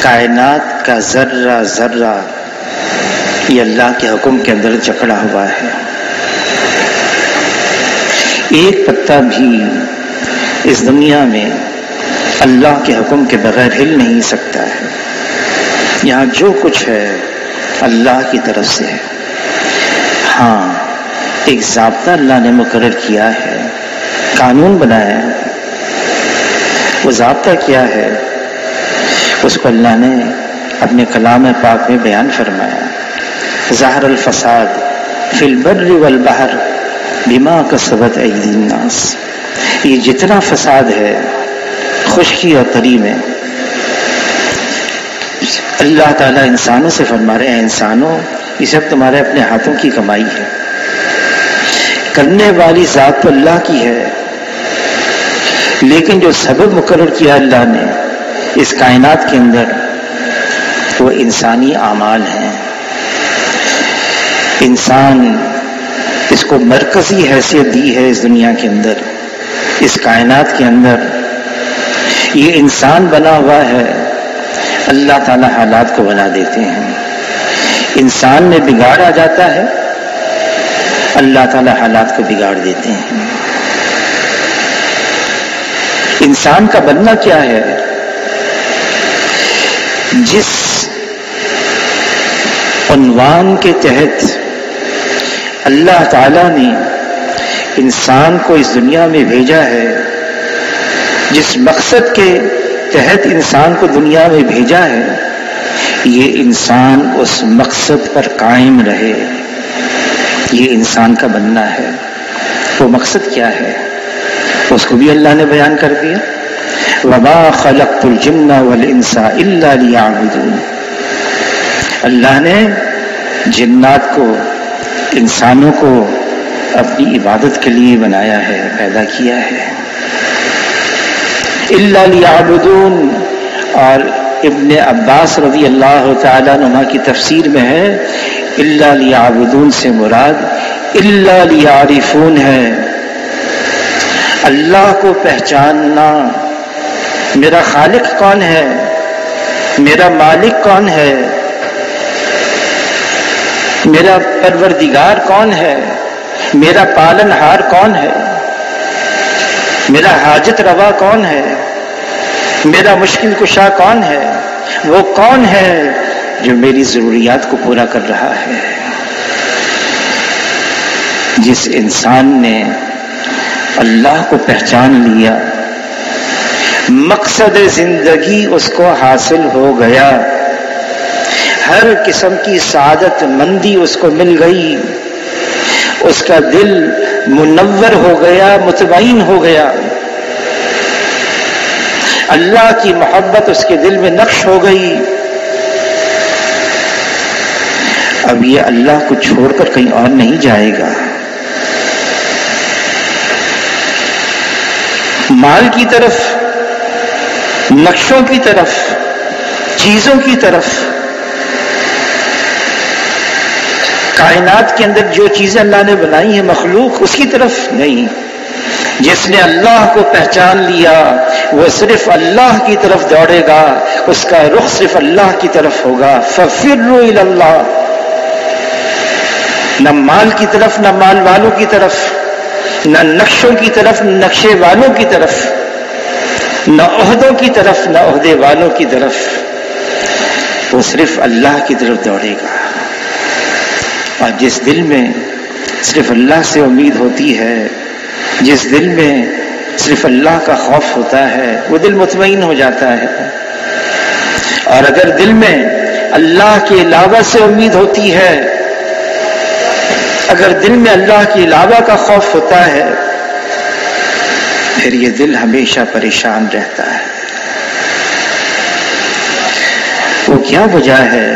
کائنات کا ذرہ ذرہ یہ اللہ کے حکم کے اندر جکڑا ہوا ہے. ایک پتا بھی اس دنیا میں اللہ کے حکم کے بغیر ہل نہیں سکتا ہے. یہاں جو کچھ ہے اللہ کی طرف سے ہے. ہاں ایک ضابطہ اللہ نے مقرر کیا ہے، قانون بنایا ہے. وہ ضابطہ کیا ہے؟ اس کو اللہ نے اپنے کلام پاک میں بیان فرمایا. ظہر الفساد فی البر والبحر بما کسبت ایدی الناس. یہ جتنا فساد ہے خشکی اور تری میں، اللہ تعالیٰ انسانوں سے فرما رہے ہیں انسانوں یہ سب تمہارے اپنے ہاتھوں کی کمائی ہے. کرنے والی ذات تو اللہ کی ہے، لیکن جو سبب مقرر کیا اللہ نے اس کائنات کے اندر وہ انسانی اعمال ہیں. انسان اس کو مرکزی حیثیت دی ہے اس دنیا کے اندر، اس کائنات کے اندر. یہ انسان بنا ہوا ہے، اللہ تعالیٰ حالات کو بنا دیتے ہیں. انسان میں بگاڑ آ جاتا ہے، اللہ تعالیٰ حالات کو بگاڑ دیتے ہیں. انسان کا بننا کیا ہے؟ جس عنوان کے تحت اللہ تعالیٰ نے انسان کو اس دنیا میں بھیجا ہے، جس مقصد کے تحت انسان کو دنیا میں بھیجا ہے، یہ انسان اس مقصد پر قائم رہے. یہ انسان کا بننا ہے. وہ مقصد کیا ہے اس کو بھی اللہ نے بیان کر دیا. وَمَا خَلَقْتُ الْجِنَّ وَالْإِنسَ إِلَّا لِيَعْبُدُونِ. اللہ نے جنات کو، انسانوں کو اپنی عبادت کے لیے بنایا ہے، پیدا کیا ہے. إِلَّا لِيَعْبُدُونَ. اور ابن عباس رضی اللہ تعالیٰ عنہ کی تفسیر میں ہے إِلَّا لِيَعْبُدُونَ سے مراد إِلَّا لِيَعْرِفُونَ ہے. اللہ کو پہچاننا، میرا خالق کون ہے، میرا مالک کون ہے، میرا پروردگار کون ہے، میرا پالن ہار کون ہے، میرا حاجت روا کون ہے، میرا مشکل کشا کون ہے. وہ کون ہے جو میری ضروریات کو پورا کر رہا ہے. جس انسان نے اللہ کو پہچان لیا، مقصد زندگی اس کو حاصل ہو گیا، ہر قسم کی سعادت مندی اس کو مل گئی، اس کا دل منور ہو گیا، مطمئن ہو گیا، اللہ کی محبت اس کے دل میں نقش ہو گئی. اب یہ اللہ کو چھوڑ کر کہیں اور نہیں جائے گا. مال کی طرف، نقشوں کی طرف، چیزوں کی طرف، کائنات کے اندر جو چیزیں اللہ نے بنائی ہیں مخلوق، اس کی طرف نہیں. جس نے اللہ کو پہچان لیا وہ صرف اللہ کی طرف دوڑے گا، اس کا رخ صرف اللہ کی طرف ہوگا. فَفِرُّوا إِلَى اللَّهِ. نہ مال کی طرف، نہ مال والوں کی طرف، نہ نقشوں کی طرف، نہ نقشے والوں کی طرف، نہ عہدوں کی طرف، نہ عہدے والوں کی طرف. وہ صرف اللہ کی طرف دوڑے گا. اور جس دل میں صرف اللہ سے امید ہوتی ہے، جس دل میں صرف اللہ کا خوف ہوتا ہے، وہ دل مطمئن ہو جاتا ہے. اور اگر دل میں اللہ کے علاوہ سے امید ہوتی ہے، اگر دل میں اللہ کے علاوہ کا خوف ہوتا ہے، پھر یہ دل ہمیشہ پریشان رہتا ہے. وہ کیا وجہ ہے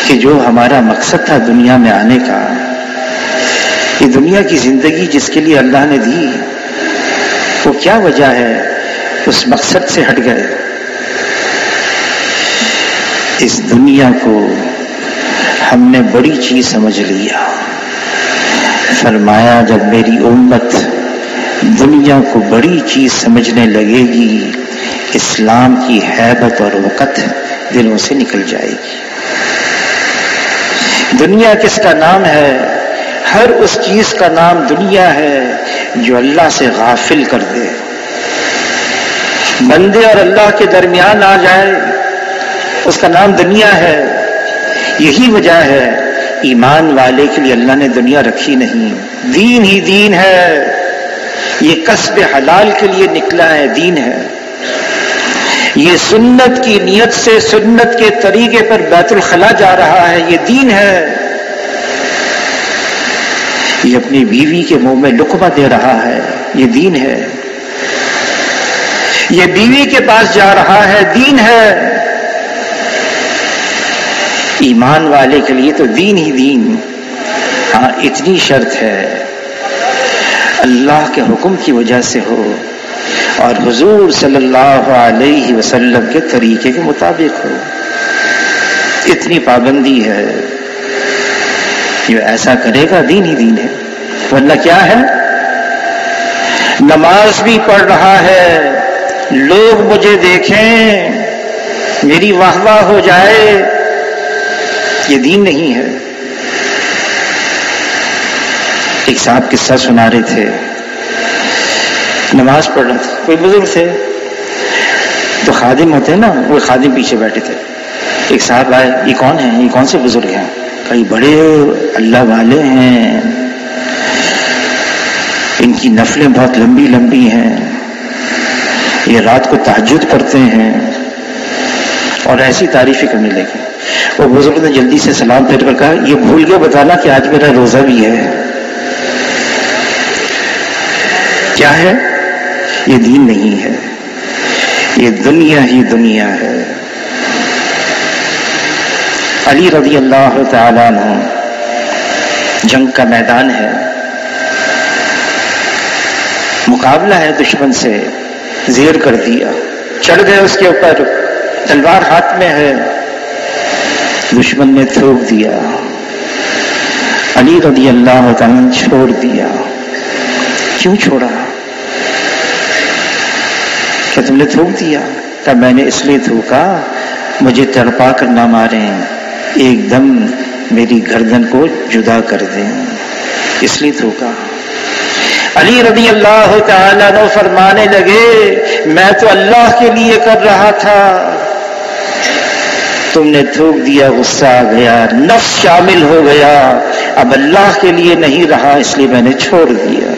کہ جو ہمارا مقصد تھا دنیا میں آنے کا، یہ دنیا کی زندگی جس کے لیے اللہ نے دی، وہ کیا وجہ ہے اس مقصد سے ہٹ گئے. اس دنیا کو ہم نے بڑی چیز سمجھ لیا. فرمایا جب میری امت دنیا کو بڑی چیز سمجھنے لگے گی، اسلام کی ہیبت اور وقت دلوں سے نکل جائے گی۔ دنیا کس کا نام ہے؟ ہر اس چیز کا نام دنیا ہے جو اللہ سے غافل کر دے، بندے اور اللہ کے درمیان آ جائے، اس کا نام دنیا ہے۔ یہی وجہ ہے ایمان والے کے لیے اللہ نے دنیا رکھی نہیں، دین ہی دین ہے، یہ کسب حلال کے لیے نکلا ہے، دین ہے۔ یہ سنت کی نیت سے سنت کے طریقے پر بیت الخلا جا رہا ہے، یہ دین ہے۔ یہ اپنی بیوی کے منہ میں لقمہ دے رہا ہے، یہ دین ہے۔ یہ بیوی کے پاس جا رہا ہے، دین ہے۔ ایمان والے کے لیے تو دین ہی دین۔ ہاں اتنی شرط ہے اللہ کے حکم کی وجہ سے ہو اور حضور صلی اللہ علیہ وسلم کے طریقے کے مطابق ہو، اتنی پابندی ہے۔ جو ایسا کرے گا دین ہی دین ہے، ورنہ کیا ہے؟ نماز بھی پڑھ رہا ہے، لوگ مجھے دیکھیں، میری واہ واہ ہو جائے، یہ دین نہیں ہے۔ ایک صاحب قصہ سنا رہے تھے، نماز پڑھ رہا تھا، کوئی بزرگ تھے تو خادم ہوتے ہیں نا، وہ خادم پیچھے بیٹھے تھے۔ ایک صاحب آئے، یہ کون ہیں؟ یہ کون سے بزرگ ہیں؟ کئی بڑے اللہ والے ہیں، ان کی نفلیں بہت لمبی لمبی ہیں، یہ رات کو تہجد پڑھتے ہیں، اور ایسی تعریفیں کرنے لگے۔ وہ بزرگ نے جلدی سے سلام پھیر کر کہا، یہ بھول کے بتانا کہ آج میرا روزہ بھی ہے۔ کیا ہے؟ یہ دین نہیں ہے، یہ دنیا ہی دنیا ہے۔ علی رضی اللہ تعالیٰ عنہ، جنگ کا میدان ہے، مقابلہ ہے دشمن سے، زیر کر دیا، چڑھ گئے اس کے اوپر، تلوار ہاتھ میں ہے، دشمن نے تھوک دیا، علی رضی اللہ تعالیٰ نے چھوڑ دیا۔ کیوں چھوڑا؟ کہ تم نے تھوک دیا؟ کہ میں نے اس لیے تھوکا مجھے تڑپا کر نہ ماریں، ایک دم میری گردن کو جدا کر دیں، اس لیے تھوکا۔ علی رضی اللہ تعالیٰ عنہ فرمانے لگے، میں تو اللہ کے لیے کر رہا تھا، تم نے تھوک دیا، غصہ آ گیا، نفس شامل ہو گیا، اب اللہ کے لیے نہیں رہا، اس لیے میں نے چھوڑ دیا۔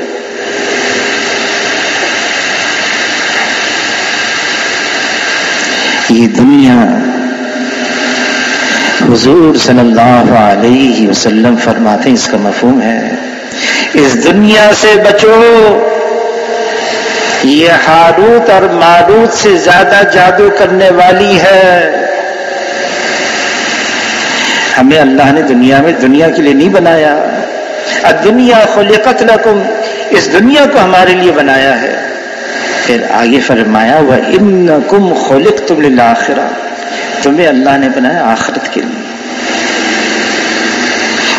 یہ دنیا، حضور صلی اللہ علیہ وسلم فرماتے ہیں، اس کا مفہوم ہے اس دنیا سے بچو، یہ ہاروت اور ماروت سے زیادہ جادو کرنے والی ہے۔ ہمیں اللہ نے دنیا میں دنیا کے لیے نہیں بنایا، الدنیا خلقت لکم، اس دنیا کو ہمارے لیے بنایا ہے۔ پھر آگے فرمایا وَإِنَّكُمْ خُلِقْتُمْ لِلْآخِرَةِ، تمہیں اللہ نے بنایا آخرت کے لیے۔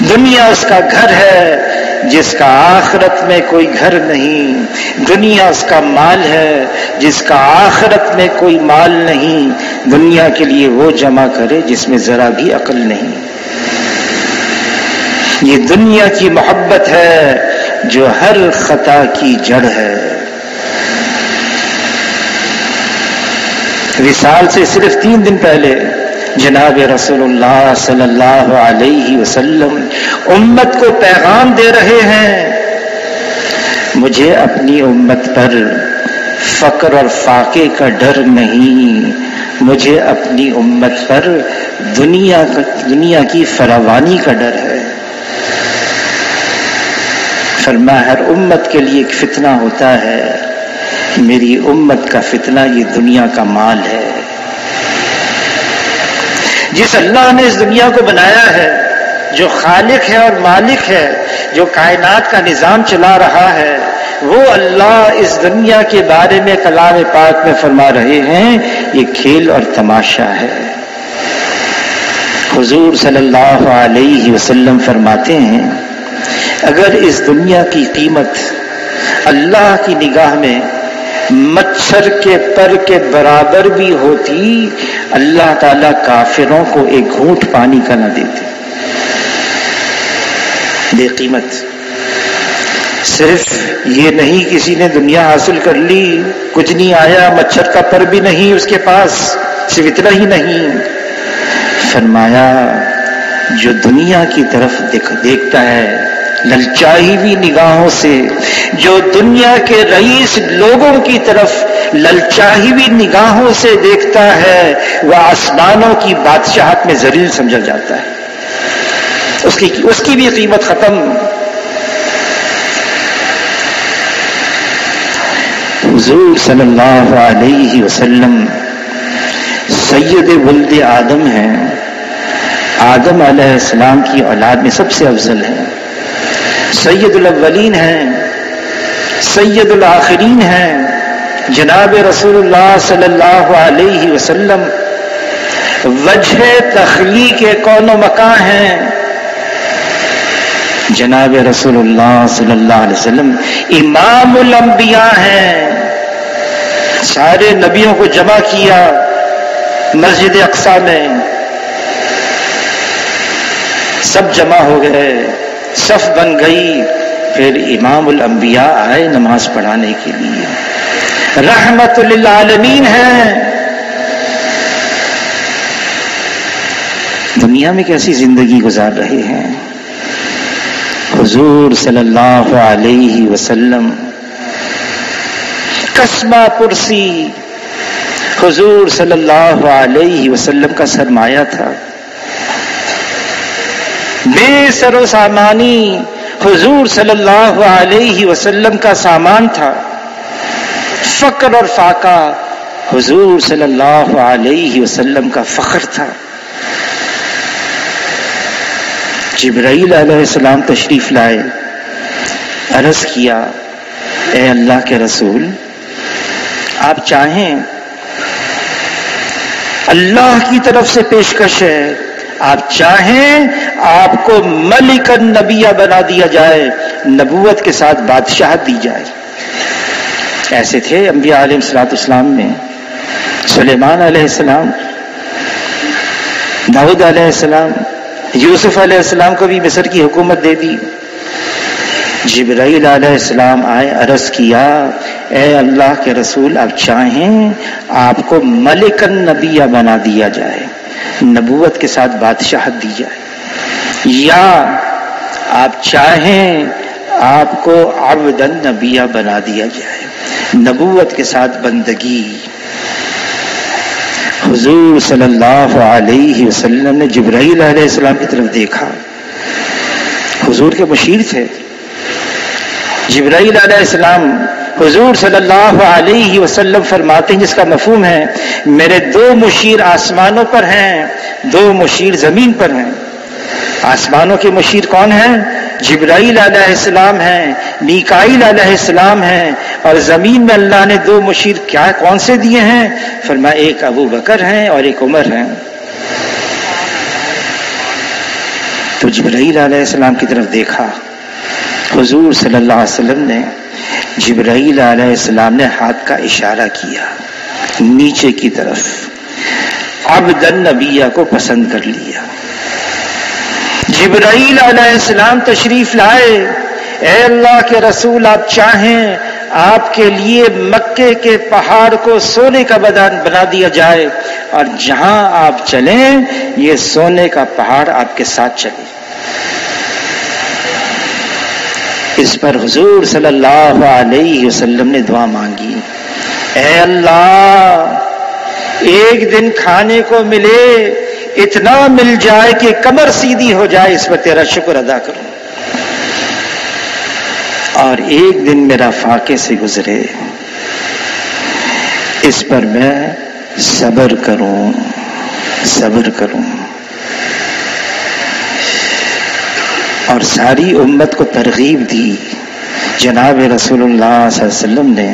دنیا اس کا گھر ہے جس کا آخرت میں کوئی گھر نہیں، دنیا اس کا مال ہے جس کا آخرت میں کوئی مال نہیں، دنیا کے لیے وہ جمع کرے جس میں ذرا بھی عقل نہیں۔ یہ دنیا کی محبت ہے جو ہر خطا کی جڑ ہے۔ وصال سے صرف 3 دن پہلے جناب رسول اللہ صلی اللہ علیہ وسلم امت کو پیغام دے رہے ہیں، مجھے اپنی امت پر فقر اور فاقے کا ڈر نہیں، مجھے اپنی امت پر دنیا کی فراوانی کا ڈر ہے۔ فرمایا ہر امت کے لیے ایک فتنہ ہوتا ہے، میری امت کا فتنہ یہ دنیا کا مال ہے۔ جس اللہ نے اس دنیا کو بنایا ہے، جو خالق ہے اور مالک ہے، جو کائنات کا نظام چلا رہا ہے، وہ اللہ اس دنیا کے بارے میں کلام پاک میں فرما رہے ہیں یہ کھیل اور تماشا ہے۔ حضور صلی اللہ علیہ وسلم فرماتے ہیں اگر اس دنیا کی قیمت اللہ کی نگاہ میں مچھر مچھر کے پر کے برابر بھی ہوتی، اللہ تعالیٰ کافروں کو ایک گھونٹ پانی کا نہ دیتے۔ بے قیمت۔ صرف یہ نہیں کسی نے دنیا حاصل کر لی، کچھ نہیں آیا، مچھر کا پر بھی نہیں اس کے پاس، صرف اتنا ہی نہیں، فرمایا جو دنیا کی طرف دیکھتا ہے للچائی ہوئی نگاہوں سے، جو دنیا کے رئیس لوگوں کی طرف للچائی ہوئی نگاہوں سے دیکھتا ہے، وہ آسمانوں کی بادشاہت میں ذلیل سمجھا جاتا ہے، اس کی بھی قیمت ختم۔ حضور صلی اللہ علیہ وسلم سید ولد آدم ہیں، آدم علیہ السلام کی اولاد میں سب سے افضل ہیں، سید الاولین ہیں، سید الآخرین ہیں، جناب رسول اللہ صلی اللہ علیہ وسلم وجہ تخلیق کون و مکان ہیں، جناب رسول اللہ صلی اللہ علیہ وسلم امام الانبیاء ہیں، سارے نبیوں کو جمع کیا مسجد اقصی میں، سب جمع ہو گئے، صف بن گئی، پھر امام الانبیاء آئے نماز پڑھانے کے لیے، رحمت للعالمین ہیں۔ دنیا میں کیسی زندگی گزار رہے ہیں حضور صلی اللہ علیہ وسلم، قسمہ پرسی حضور صلی اللہ علیہ وسلم کا سرمایہ تھا، بے سر و سامانی حضور صلی اللہ علیہ وسلم کا سامان تھا، فقر اور فاقہ حضور صلی اللہ علیہ وسلم کا فخر تھا۔ جبرائیل علیہ السلام تشریف لائے، عرض کیا اے اللہ کے رسول، آپ چاہیں اللہ کی طرف سے پیشکش ہے، آپ چاہیں آپ کو ملک النبیہ بنا دیا جائے، نبوت کے ساتھ بادشاہت دی جائے۔ ایسے تھے انبیاء علیہ السلام میں، سلیمان علیہ السلام، داؤد علیہ السلام، یوسف علیہ السلام کو بھی مصر کی حکومت دے دی۔ جبرائیل علیہ السلام آئے، عرض کیا اے اللہ کے رسول، آپ چاہیں آپ کو ملک النبیہ بنا دیا جائے، نبوت کے ساتھ بادشاہت دی جائے، یا آپ چاہیں آپ کو عبد النبیہ بنا دیا جائے، نبوت کے ساتھ بندگی۔ حضور صلی اللہ علیہ وسلم نے جبرائیل علیہ السلام کی طرف دیکھا، حضور کے مشیر تھے جبرائیل علیہ السلام۔ حضور صلی اللہ علیہ وسلم فرماتے ہیں، جس کا مفہوم ہے میرے دو مشیر آسمانوں پر ہیں، دو مشیر زمین پر ہیں۔ آسمانوں کے مشیر کون ہیں؟ جبرائیل علیہ السلام ہیں، میکائیل علیہ السلام ہیں، اور زمین میں اللہ نے دو مشیر کون سے دیے ہیں؟ فرمایا ایک ابو بکر ہیں اور ایک عمر ہیں۔ تو جبرائیل علیہ السلام کی طرف دیکھا، حضور صلی اللہ علیہ وسلم نے جبرائیل علیہ السلام نے ہاتھ کا اشارہ کیا نیچے کی طرف، عبد النبیہ کو پسند کر لیا۔ جبرائیل علیہ السلام تشریف لائے، اے اللہ کے رسول، آپ چاہیں آپ کے لیے مکے کے پہاڑ کو سونے کا بنا دیا جائے، اور جہاں آپ چلیں یہ سونے کا پہاڑ آپ کے ساتھ چلے۔ اس پر حضور صلی اللہ علیہ وسلم نے دعا مانگی، اے اللہ ایک دن کھانے کو ملے، اتنا مل جائے کہ کمر سیدھی ہو جائے، اس پر تیرا شکر ادا کروں، اور ایک دن میرا فاقے سے گزرے، اس پر میں صبر کروں۔ اور ساری امت کو ترغیب دی جناب رسول اللہ صلی اللہ علیہ وسلم نے،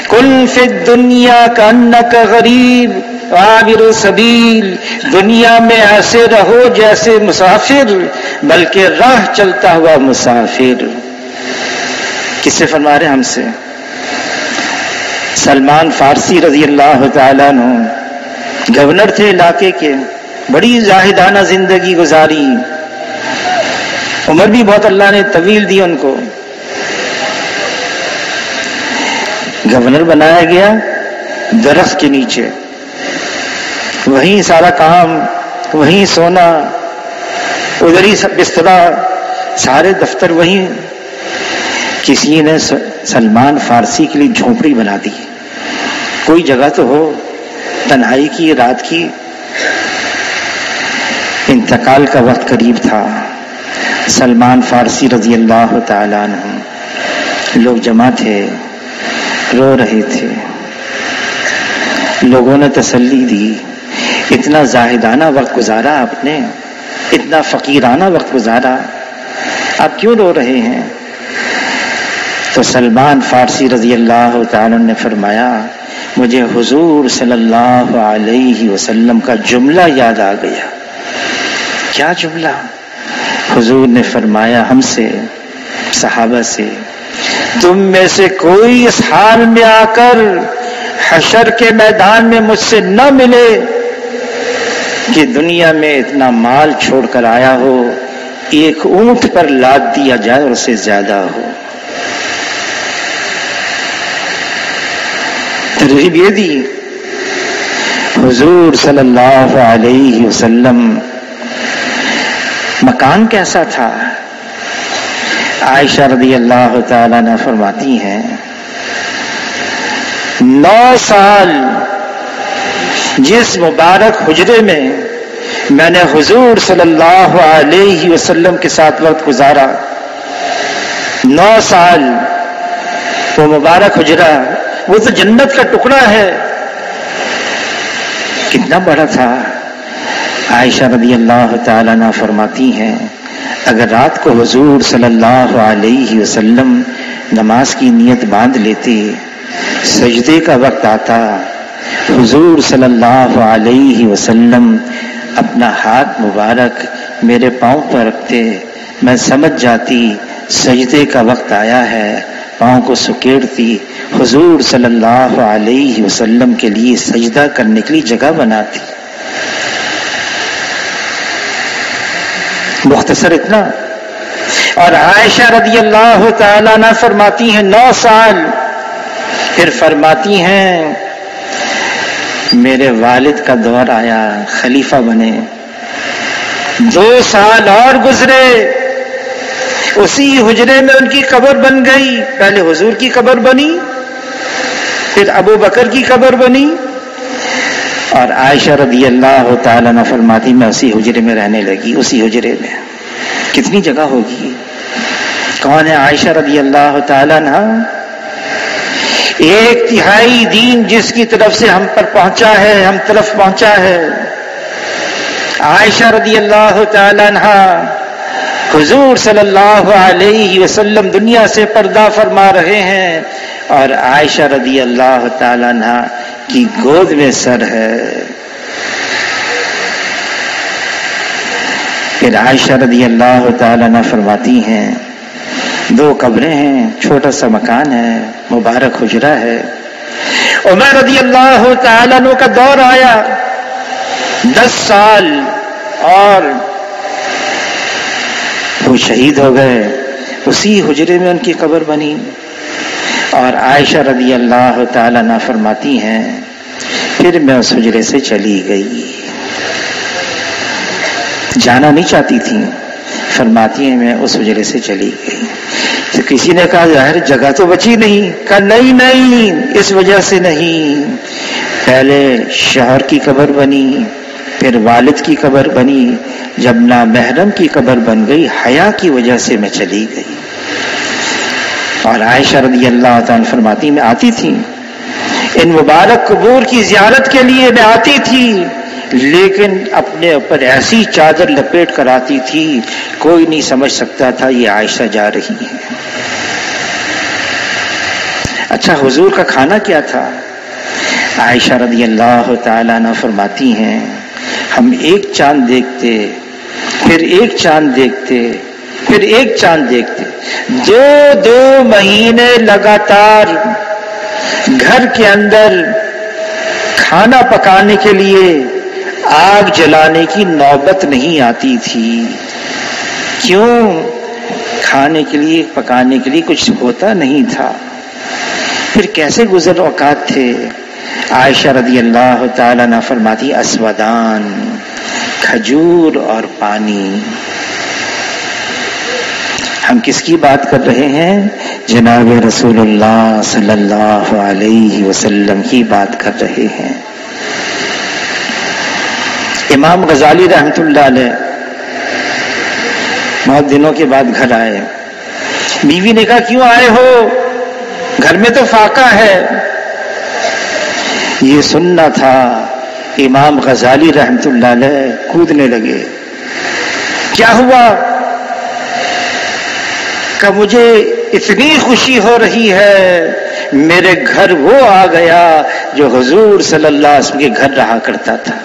کن فی الدنیا کانک غریب عابر سبیل، دنیا میں ایسے رہو جیسے مسافر، بلکہ راہ چلتا ہوا مسافر۔ کس سے فرما رہے ہم سے؟ سلمان فارسی رضی اللہ تعالیٰ عنہ گورنر تھے علاقے کے، بڑی زاہدانہ زندگی گزاری، عمر بھی بہت اللہ نے طویل دی ان کو. گورنر بنایا گیا درخت کے نیچے، وہیں سارا کام، وہیں سونا، ادھر ہی بسترا، سارے دفتر وہیں. کسی نے سلمان فارسی کے لیے جھونپڑی بنا دی، کوئی جگہ تو ہو تنہائی کی رات کی. انتقال کا وقت قریب تھا. سلمان فارسی رضی اللہ تعالیٰ عنہ، لوگ جمع تھے، رو رہے تھے. لوگوں نے تسلی دی، اتنا زاہدانہ وقت گزارا آپ نے، اتنا فقیرانہ وقت گزارا، آپ کیوں رو رہے ہیں؟ تو سلمان فارسی رضی اللہ تعالیٰ نے فرمایا، مجھے حضور صلی اللہ علیہ وسلم کا جملہ یاد آ گیا. کیا جملہ؟ حضور نے فرمایا ہم سے، صحابہ سے، تم میں سے کوئی اس حال میں آ کر حشر کے میدان میں مجھ سے نہ ملے کہ دنیا میں اتنا مال چھوڑ کر آیا ہو، ایک اونٹ پر لاد دیا جائے اور اس سے زیادہ ہو. ترغیب یہ دی. حضور صلی اللہ علیہ وسلم مکان کیسا تھا؟ عائشہ رضی اللہ تعالیٰ عنہ فرماتی ہیں 9 سال جس مبارک حجرے میں میں نے حضور صلی اللہ علیہ وسلم کے ساتھ وقت گزارا، 9 سال وہ مبارک حجرہ، وہ تو جنت کا ٹکڑا ہے، کتنا بڑا تھا. عائشہ رضی اللہ تعالیٰ عنہ فرماتی ہیں اگر رات کو حضور صلی اللہ علیہ وسلم نماز کی نیت باندھ لیتے، سجدے کا وقت آتا، حضور صلی اللہ علیہ وسلم اپنا ہاتھ مبارک میرے پاؤں پر رکھتے، میں سمجھ جاتی سجدے کا وقت آیا ہے، پاؤں کو سکیڑتی، حضور صلی اللہ علیہ وسلم کے لیے سجدہ کرنے کے لیے جگہ بناتی. مختصر اتنا. اور عائشہ رضی اللہ تعالیٰ عنہ فرماتی ہیں 9 سال، پھر فرماتی ہیں میرے والد کا دور آیا، خلیفہ بنے، 2 سال اور گزرے، اسی حجرے میں ان کی قبر بن گئی. پہلے حضور کی قبر بنی، پھر ابو بکر کی قبر بنی. اور عائشہ رضی اللہ تعالیٰ عنہ فرماتی میں اسی حجرے میں رہنے لگی. اسی حجرے میں کتنی جگہ ہوگی؟ کون ہے عائشہ رضی اللہ تعالیٰ عنہ؟ 1/3 دین جس کی طرف سے ہم پر پہنچا ہے، ہم طرف پہنچا ہے. عائشہ رضی اللہ تعالیٰ عنہ حضور صلی اللہ علیہ وسلم دنیا سے پردہ فرما رہے ہیں اور عائشہ رضی اللہ تعالیٰ عنہ کی گود میں سر ہے. پھر عائشہ رضی اللہ تعالیٰ عنہ فرماتی ہیں 2 قبریں ہیں، چھوٹا سا مکان ہے، مبارک حجرہ ہے. عمر رضی اللہ تعالیٰ عنہ کا دور آیا، 10 سال اور وہ شہید ہو گئے. اسی حجرے میں ان کی قبر بنی. اور عائشہ رضی اللہ تعالیٰ عنہ فرماتی ہیں پھر میں اس حجرے سے چلی گئی، جانا نہیں چاہتی تھی. فرماتی ہیں میں اس حجرے سے چلی گئی. تو کسی نے کہا ظاہر جگہ تو بچی نہیں. کہا نہیں، اس وجہ سے نہیں. پہلے شوہر کی قبر بنی، پھر والد کی قبر بنی، جب نامحرم کی قبر بن گئی حیا کی وجہ سے میں چلی گئی. اور عائشہ رضی اللہ تعالیٰ فرماتی میں آتی تھی، ان مبارک قبور کی زیارت کے لیے میں آتی تھی، لیکن اپنے اوپر ایسی چادر لپیٹ کر آتی تھی کوئی نہیں سمجھ سکتا تھا یہ عائشہ جا رہی ہے. اچھا حضور کا کھانا کیا تھا؟ عائشہ رضی اللہ تعالیٰ عنہ فرماتی ہیں ہم ایک چاند دیکھتے، پھر ایک چاند دیکھتے، پھر ایک چاند دیکھتے، 2 مہینے لگاتار گھر کے اندر کھانا پکانے کے لیے آگ جلانے کی نوبت نہیں آتی تھی. کیوں؟ کھانے کے لیے پکانے کے لیے کچھ ہوتا نہیں تھا. پھر کیسے گزر اوقات تھے؟ عائشہ رضی اللہ تعالیٰ عنہا فرماتی اسودان، کھجور اور پانی. ہم کس کی بات کر رہے ہیں؟ جناب رسول اللہ صلی اللہ علیہ وسلم کی بات کر رہے ہیں. امام غزالی رحمت اللہ علیہ بہت دنوں کے بعد گھر آئے. بیوی نے کہا کیوں آئے ہو؟ گھر میں تو فاقہ ہے. یہ سننا تھا. امام غزالی رحمت اللہ علیہ کودنے لگے. کیا ہوا؟ کہ مجھے اتنی خوشی ہو رہی ہے، میرے گھر وہ آ گیا جو حضور صلی اللہ علیہ وسلم کے گھر رہا کرتا تھا.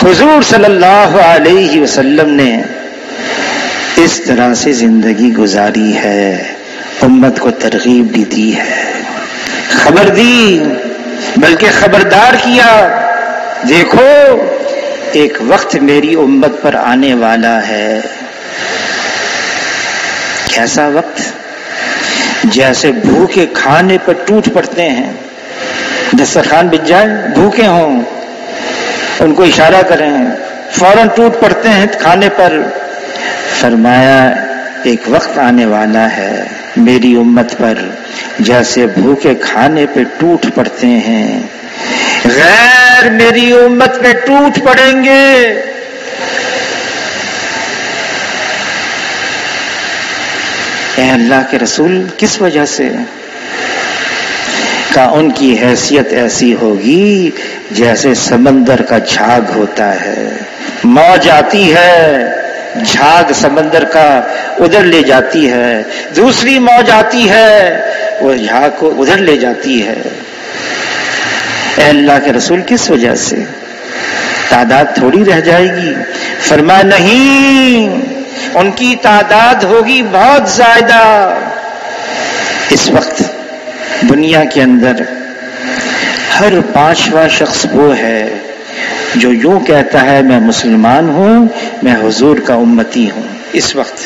حضور صلی اللہ علیہ وسلم نے اس طرح سے زندگی گزاری ہے. امت کو ترغیب بھی دی ہے، خبر دی، بلکہ خبردار کیا. دیکھو ایک وقت میری امت پر آنے والا ہے. کیسا وقت؟ جیسے بھوکے کھانے پر ٹوٹ پڑتے ہیں. دسترخوان بچ جائے، بھوکے ہوں، ان کو اشارہ کریں، فوراً ٹوٹ پڑتے ہیں کھانے پر. فرمایا ایک وقت آنے والا ہے میری امت پر جیسے بھوکے کھانے پہ ٹوٹ پڑتے ہیں، غیر میری امت پہ ٹوٹ پڑیں گے. اے اللہ کے رسول، کس وجہ سے؟ کہ ان کی حیثیت ایسی ہوگی جیسے سمندر کا جھاگ ہوتا ہے. موج آتی ہے، جھاگ سمندر کا ادھر لے جاتی ہے، دوسری موج آتی ہے وہ جھاگ کو ادھر لے جاتی ہے. اے اللہ کے رسول، کس وجہ سے؟ تعداد تھوڑی رہ جائے گی. فرمایا نہیں، ان کی تعداد ہوگی بہت زیادہ. اس وقت دنیا کے اندر ہر 5واں شخص وہ ہے جو یوں کہتا ہے میں مسلمان ہوں، میں حضور کا امتی ہوں. اس وقت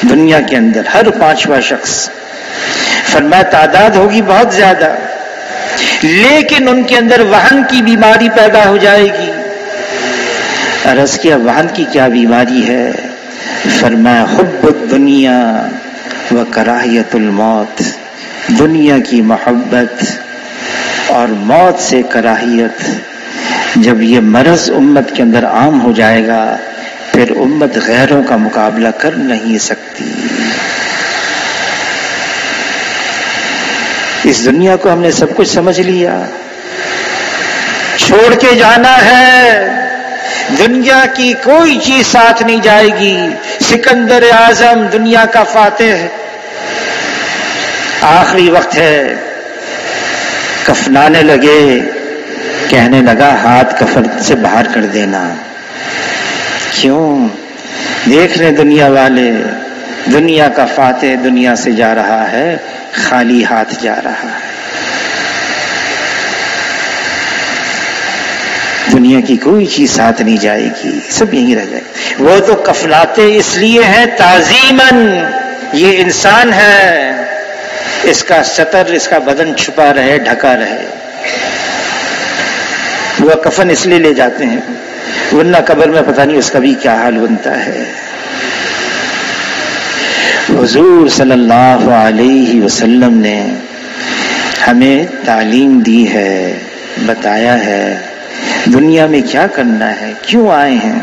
دنیا کے اندر ہر 5واں شخص. فرمایا تعداد ہوگی بہت زیادہ، لیکن ان کے اندر وہن کی بیماری پیدا ہو جائے گی. عرض کیا وہن کی کیا بیماری ہے؟ فرمایا حب الدنیا و کراہیت الموت. دنیا کی محبت اور موت سے کراہیت. جب یہ مرض امت کے اندر عام ہو جائے گا پھر امت غیروں کا مقابلہ کر نہیں سکتی. اس دنیا کو ہم نے سب کچھ سمجھ لیا، چھوڑ کے جانا ہے. دنیا کی کوئی چیز ساتھ نہیں جائے گی. سکندر اعظم دنیا کا فاتح، آخری وقت ہے، کفنانے لگے، کہنے لگا ہاتھ کفن سے باہر کر دینا. کیوں؟ دیکھ رہے دنیا والے، دنیا کا فاتح دنیا سے جا رہا ہے، خالی ہاتھ جا رہا ہے. دنیا کی کوئی چیز ساتھ نہیں جائے گی، سب یہیں رہ جائے گی. وہ تو کفناتے اس لیے ہیں تعظیماً، یہ انسان ہے، اس کا سطر، اس کا بدن چھپا رہے، ڈھکا رہے. وہ کفن اس لیے لے جاتے ہیں، ورنہ قبر میں پتہ نہیں اس کا بھی کیا حال بنتا ہے. حضور صلی اللہ علیہ وسلم نے ہمیں تعلیم دی ہے، بتایا ہے دنیا میں کیا کرنا ہے، کیوں آئے ہیں،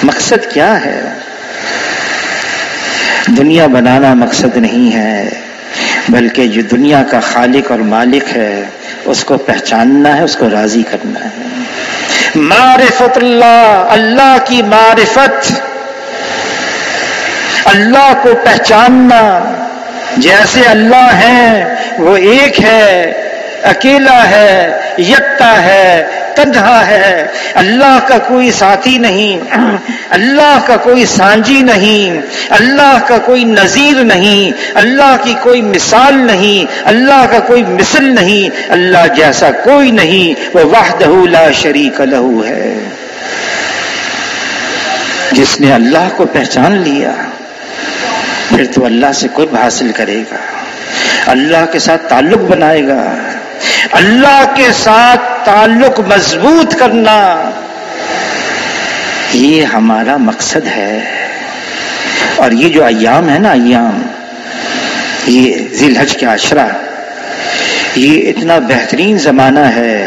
مقصد کیا ہے. دنیا بنانا مقصد نہیں ہے، بلکہ جو دنیا کا خالق اور مالک ہے اس کو پہچاننا ہے، اس کو راضی کرنا ہے. معرفت اللہ، اللہ کی معرفت، اللہ کو پہچاننا. جیسے اللہ ہے وہ ایک ہے، اکیلا ہے، یکتا ہے، تنہا ہے، اللہ کا کوئی ساتھی نہیں، اللہ کا کوئی سانجی نہیں، اللہ کا کوئی نظیر نہیں، اللہ کی کوئی مثال نہیں، اللہ کا کوئی مثل نہیں، اللہ جیسا کوئی نہیں، وہ وحدہ لا شریک لہ ہے۔ جس نے اللہ کو پہچان لیا پھر تو اللہ سے قرب حاصل کرے گا، اللہ کے ساتھ تعلق بنائے گا۔ اللہ کے ساتھ تعلق مضبوط کرنا یہ ہمارا مقصد ہے۔ اور یہ جو ایام ہے نا، ایام یہ ذی الحج کے عشرہ، یہ اتنا بہترین زمانہ ہے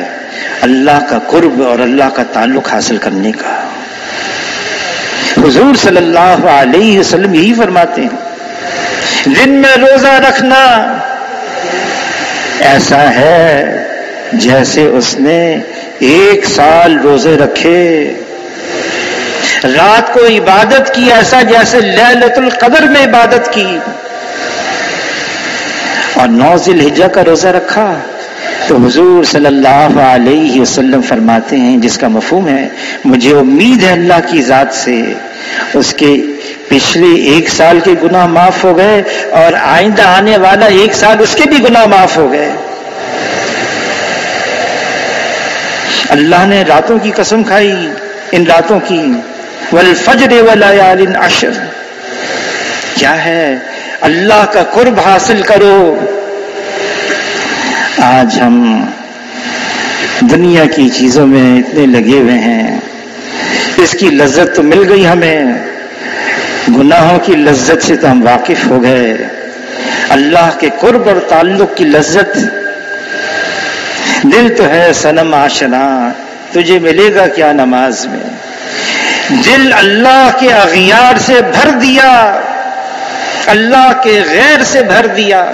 اللہ کا قرب اور اللہ کا تعلق حاصل کرنے کا۔ حضور صلی اللہ علیہ وسلم یہی فرماتے ہیں، دن میں روزہ رکھنا ایسا ہے جیسے اس نے 1 سال روزے رکھے، رات کو عبادت کی ایسا جیسے لیلۃ القدر میں عبادت کی، اور 9 ذی الحجہ کا روزہ رکھا۔ تو حضور صلی اللہ علیہ وسلم فرماتے ہیں، جس کا مفہوم ہے مجھے امید ہے اللہ کی ذات سے اس کے پچھلے 1 سال کے گناہ معاف ہو گئے، اور آئندہ آنے والا 1 سال اس کے بھی گناہ معاف ہو گئے۔ اللہ نے راتوں کی قسم کھائی، ان راتوں کی، والفجر ولیال عشر، کیا ہے؟ اللہ کا قرب حاصل کرو۔ آج ہم دنیا کی چیزوں میں اتنے لگے ہوئے ہیں، اس کی لذت تو مل گئی ہمیں، گناہوں کی لذت سے تو ہم واقف ہو گئے، اللہ کے قرب اور تعلق کی لذت۔ دل تو ہے صنم آشنا، تجھے ملے گا کیا نماز میں؟ دل اللہ کے اغیار سے بھر دیا، اللہ کے غیر سے بھر دیا۔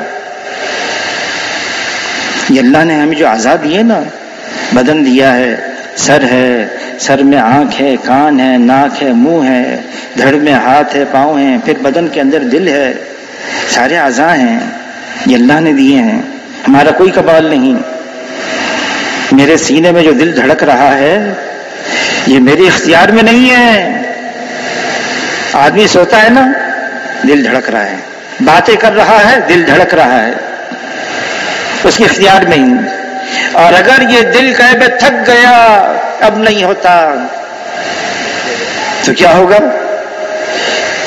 یہ اللہ نے ہمیں جو اعضاء دیے نا، بدن دیا ہے، سر ہے، سر میں آنکھ ہے، کان ہے، ناک ہے، منہ ہے، دھڑ میں ہاتھ ہے، پاؤں ہیں، پھر بدن کے اندر دل ہے، سارے اعضاء ہیں، یہ اللہ نے دیے ہیں، ہمارا کوئی کمال نہیں۔ میرے سینے میں جو دل دھڑک رہا ہے یہ میرے اختیار میں نہیں ہے۔ آدمی سوتا ہے نا، دل دھڑک رہا ہے، باتیں کر رہا ہے، دل دھڑک رہا ہے، اس کے اختیار میں ہی۔ اور اگر یہ دل کہے میں تھک گیا، اب نہیں ہوتا، تو کیا ہوگا؟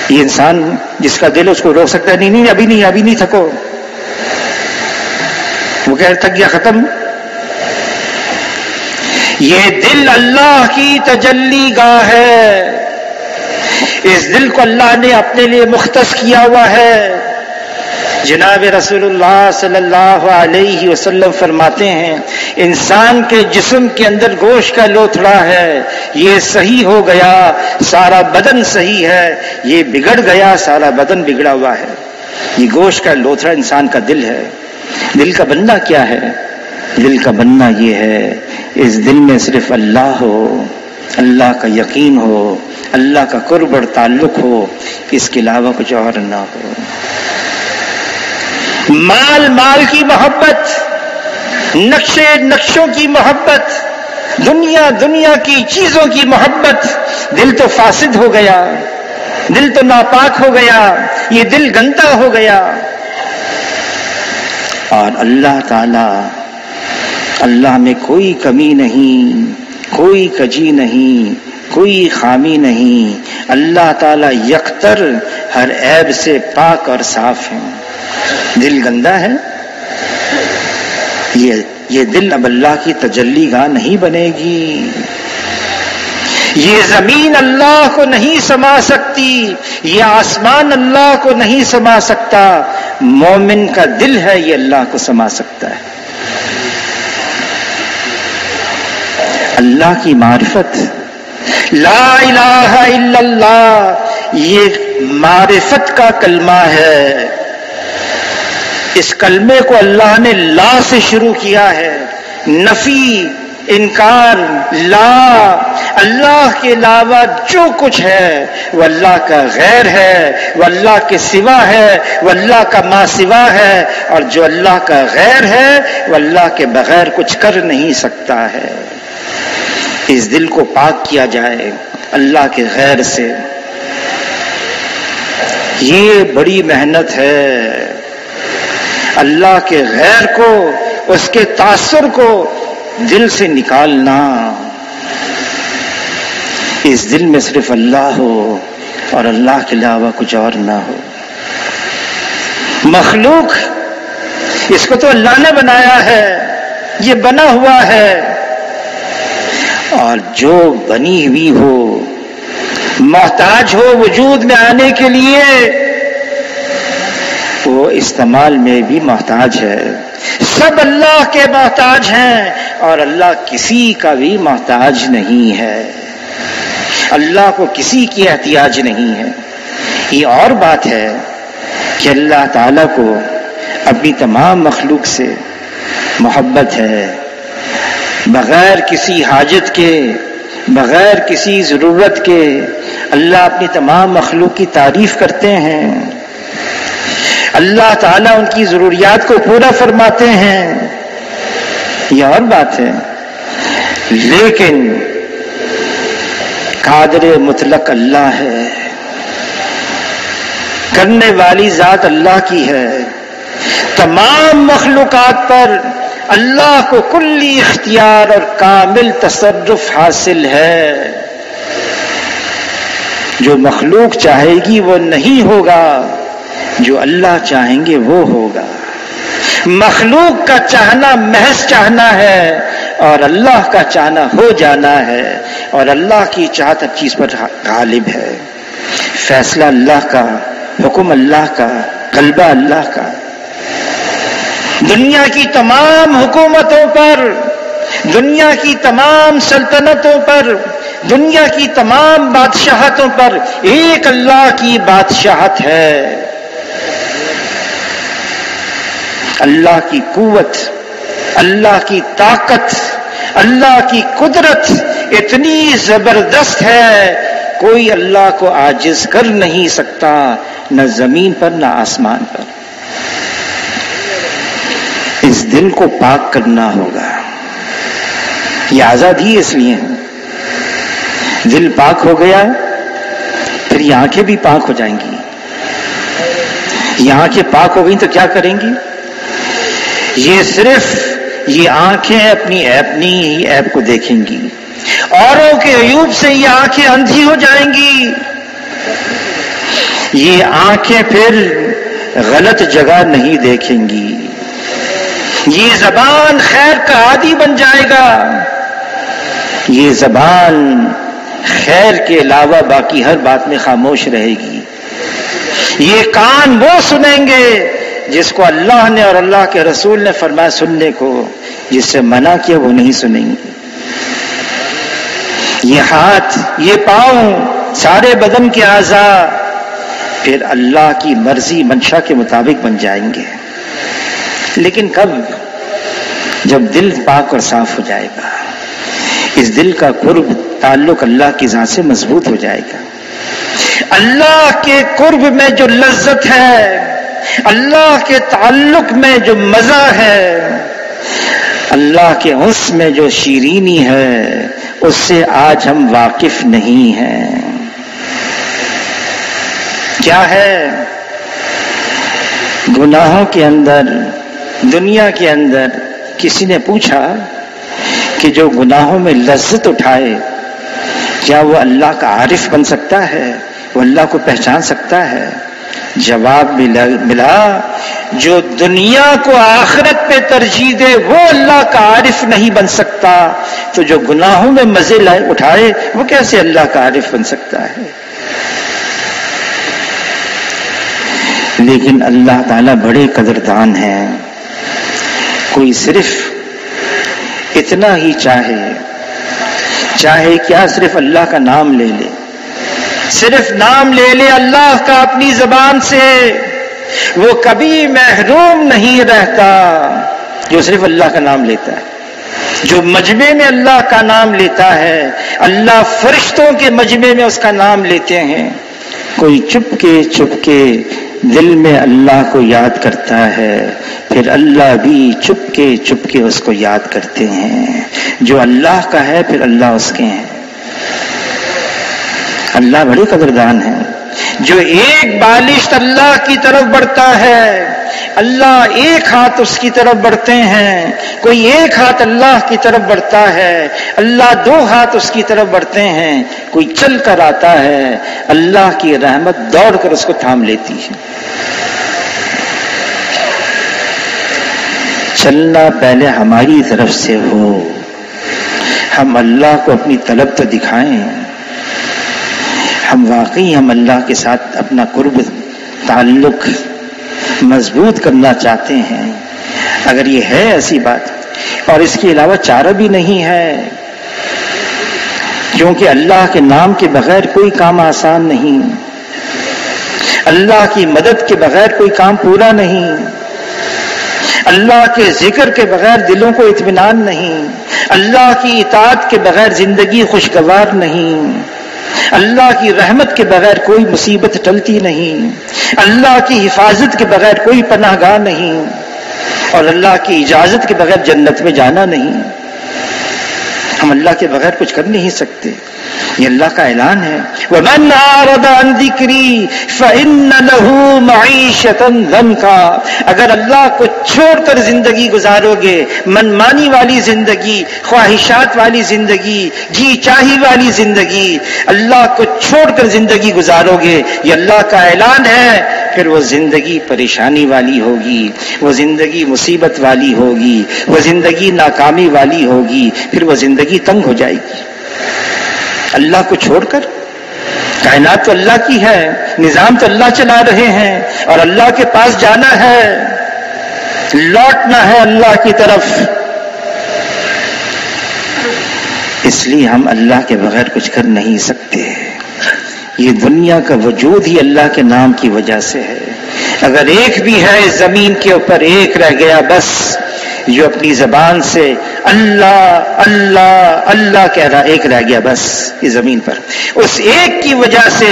یہ انسان جس کا دل اس کو روک سکتا ہے، نہیں نہیں ابھی نہیں تھکو، وہ کہہ تھک گیا، ختم۔ یہ دل اللہ کی تجلی گاہ ہے، اس دل کو اللہ نے اپنے لیے مختص کیا ہوا ہے۔ جناب رسول اللہ صلی اللہ علیہ وسلم فرماتے ہیں، انسان کے جسم کے اندر گوشت کا لوتھڑا ہے، یہ صحیح ہو گیا سارا بدن صحیح ہے، یہ بگڑ گیا سارا بدن بگڑا ہوا ہے۔ یہ گوشت کا لوتھڑا انسان کا دل ہے۔ دل کا بننا کیا ہے؟ دل کا بننا یہ ہے، اس دل میں صرف اللہ ہو، اللہ کا یقین ہو، اللہ کا قرب اور تعلق ہو، اس کے علاوہ کچھ اور نہ ہو۔ مال کی محبت، نقشوں کی محبت، دنیا کی چیزوں کی محبت، دل تو فاسد ہو گیا، دل تو ناپاک ہو گیا، یہ دل گندا ہو گیا۔ اور اللہ تعالی، اللہ میں کوئی کمی نہیں، کوئی کجی نہیں، کوئی خامی نہیں، اللہ تعالی یکتر ہر عیب سے پاک اور صاف ہے۔ دل گندا ہے، یہ دل اب اللہ کی تجلی گاہ نہیں بنے گی۔ یہ زمین اللہ کو نہیں سما سکتی، یہ آسمان اللہ کو نہیں سما سکتا، مومن کا دل ہے یہ اللہ کو سما سکتا ہے۔ اللہ کی معرفت، لا الہ الا اللہ، یہ معرفت کا کلمہ ہے۔ اس کلمے کو اللہ نے لا سے شروع کیا ہے، نفی، انکار، لا، اللہ کے علاوہ جو کچھ ہے وہ اللہ کا غیر ہے، وہ اللہ کے سوا ہے، وہ اللہ کا ما سوا ہے، اور جو اللہ کا غیر ہے وہ اللہ کے بغیر کچھ کر نہیں سکتا ہے۔ اس دل کو پاک کیا جائے اللہ کے غیر سے. یہ بڑی محنت ہے. اللہ کے غیر کو، اس کے تاثر کو دل سے نکالنا. اس دل میں صرف اللہ ہو اور اللہ کے علاوہ کچھ اور نہ ہو. مخلوق، اس کو تو اللہ نے بنایا ہے، یہ بنا ہوا ہے، اور جو بنی ہوئی ہو محتاج ہو وجود میں آنے کے لیے، وہ استعمال میں بھی محتاج ہے. سب اللہ کے محتاج ہیں اور اللہ کسی کا بھی محتاج نہیں ہے. اللہ کو کسی کی احتیاج نہیں ہے. یہ اور بات ہے کہ اللہ تعالیٰ کو اپنی تمام مخلوق سے محبت ہے. بغیر کسی حاجت کے، بغیر کسی ضرورت کے اللہ اپنی تمام مخلوق کی تعریف کرتے ہیں. اللہ تعالیٰ ان کی ضروریات کو پورا فرماتے ہیں. یہ اور بات ہے. لیکن قادر مطلق اللہ ہے، کرنے والی ذات اللہ کی ہے. تمام مخلوقات پر اللہ کو کلی اختیار اور کامل تصرف حاصل ہے. جو مخلوق چاہے گی وہ نہیں ہوگا، جو اللہ چاہیں گے وہ ہوگا. مخلوق کا چاہنا محض چاہنا ہے اور اللہ کا چاہنا ہو جانا ہے، اور اللہ کی چاہت ہر چیز پر غالب ہے. فیصلہ اللہ کا، حکم اللہ کا، غلبہ اللہ کا. دنیا کی تمام حکومتوں پر، دنیا کی تمام سلطنتوں پر، دنیا کی تمام بادشاہتوں پر ایک اللہ کی بادشاہت ہے. اللہ کی قوت، اللہ کی طاقت، اللہ کی قدرت اتنی زبردست ہے، کوئی اللہ کو عاجز کر نہیں سکتا، نہ زمین پر نہ آسمان پر. اس دل کو پاک کرنا ہوگا. یہ آزادی اس لیے ہے. دل پاک ہو گیا پھر یہ آنکھیں بھی پاک ہو جائیں گی. یہ آنکھیں پاک ہو گئیں تو کیا کریں گی؟ یہ صرف یہ آنکھیں اپنی عیب کو دیکھیں گی. اوروں کے عیوب سے یہ آنکھیں اندھی ہو جائیں گی. یہ آنکھیں پھر غلط جگہ نہیں دیکھیں گی. یہ زبان خیر کا عادی بن جائے گا. یہ زبان خیر کے علاوہ باقی ہر بات میں خاموش رہے گی. یہ کان وہ سنیں گے جس کو اللہ نے اور اللہ کے رسول نے فرمایا سننے کو، جس سے منع کیا وہ نہیں سنیں گے. یہ ہاتھ، یہ پاؤں، سارے بدن کے اعضاء پھر اللہ کی مرضی منشا کے مطابق بن جائیں گے. لیکن کب؟ جب دل پاک اور صاف ہو جائے گا. اس دل کا قرب، تعلق اللہ کی ذات سے مضبوط ہو جائے گا. اللہ کے قرب میں جو لذت ہے، اللہ کے تعلق میں جو مزہ ہے، اللہ کے انس میں جو شیرینی ہے، اس سے آج ہم واقف نہیں ہیں. کیا ہے؟ گناہوں کے اندر، دنیا کے اندر کسی نے پوچھا کہ جو گناہوں میں لذت اٹھائے کیا وہ اللہ کا عارف بن سکتا ہے؟ وہ اللہ کو پہچان سکتا ہے؟ جواب ملا جو دنیا کو آخرت پہ ترجیح دے وہ اللہ کا عارف نہیں بن سکتا، تو جو گناہوں میں مزے اٹھائے وہ کیسے اللہ کا عارف بن سکتا ہے؟ لیکن اللہ تعالیٰ بڑے قدردان ہیں. کوئی صرف اتنا ہی چاہے کیا، صرف اللہ کا نام لے لے، صرف نام لے لے اللہ کا اپنی زبان سے، وہ کبھی محروم نہیں رہتا. جو صرف اللہ کا نام لیتا ہے، جو مجمع میں اللہ کا نام لیتا ہے، اللہ فرشتوں کے مجمع میں اس کا نام لیتے ہیں. کوئی چپ کے دل میں اللہ کو یاد کرتا ہے پھر اللہ بھی چپکے چپکے اس کو یاد کرتے ہیں. جو اللہ کا ہے پھر اللہ اس کے ہیں. اللہ بڑے قدردان ہیں. جو ایک بالشت اللہ کی طرف بڑھتا ہے اللہ ایک ہاتھ اس کی طرف بڑھتے ہیں. کوئی ایک ہاتھ اللہ کی طرف بڑھتا ہے اللہ 2 ہاتھ اس کی طرف بڑھتے ہیں. کوئی چل کر آتا ہے اللہ کی رحمت دوڑ کر اس کو تھام لیتی ہے. چلنا پہلے ہماری طرف سے ہو. ہم اللہ کو اپنی طلب تو دکھائیں. ہم واقعی ہم اللہ کے ساتھ اپنا قرب تعلق مضبوط کرنا چاہتے ہیں. اگر یہ ہے ایسی بات اور اس کے علاوہ چارہ بھی نہیں ہے، کیونکہ اللہ کے نام کے بغیر کوئی کام آسان نہیں، اللہ کی مدد کے بغیر کوئی کام پورا نہیں، اللہ کے ذکر کے بغیر دلوں کو اطمینان نہیں، اللہ کی اطاعت کے بغیر زندگی خوشگوار نہیں، اللہ کی رحمت کے بغیر کوئی مصیبت ٹلتی نہیں، اللہ کی حفاظت کے بغیر کوئی پناہ گاہ نہیں، اور اللہ کی اجازت کے بغیر جنت میں جانا نہیں. ہم اللہ کے بغیر کچھ کر نہیں سکتے. یہ اللہ کا اعلان ہے. وَمَنْ أَعْرَضَ عَنْ ذِكْرِي فَإِنَّ لَهُ مَعِيشَةً ضَنْكًا. اگر اللہ کو چھوڑ کر زندگی گزارو گے، منمانی والی زندگی، خواہشات والی زندگی، جی چاہی والی زندگی، اللہ کو چھوڑ کر زندگی گزارو گے، یہ اللہ کا اعلان ہے، پھر وہ زندگی پریشانی والی ہوگی، وہ زندگی مصیبت والی ہوگی، وہ زندگی ناکامی والی ہوگی، پھر وہ زندگی تنگ ہو جائے گی. اللہ کو چھوڑ کر کائنات تو اللہ کی ہے، نظام تو اللہ چلا رہے ہیں، اور اللہ کے پاس جانا ہے، لوٹنا ہے اللہ کی طرف. اس لیے ہم اللہ کے بغیر کچھ کر نہیں سکتے. یہ دنیا کا وجود ہی اللہ کے نام کی وجہ سے ہے. اگر ایک بھی ہے اس زمین کے اوپر، ایک رہ گیا بس، جو اپنی زبان سے اللہ اللہ اللہ کہہ رہا، ایک رہ گیا بس اس زمین پر. اس ایک کی وجہ سے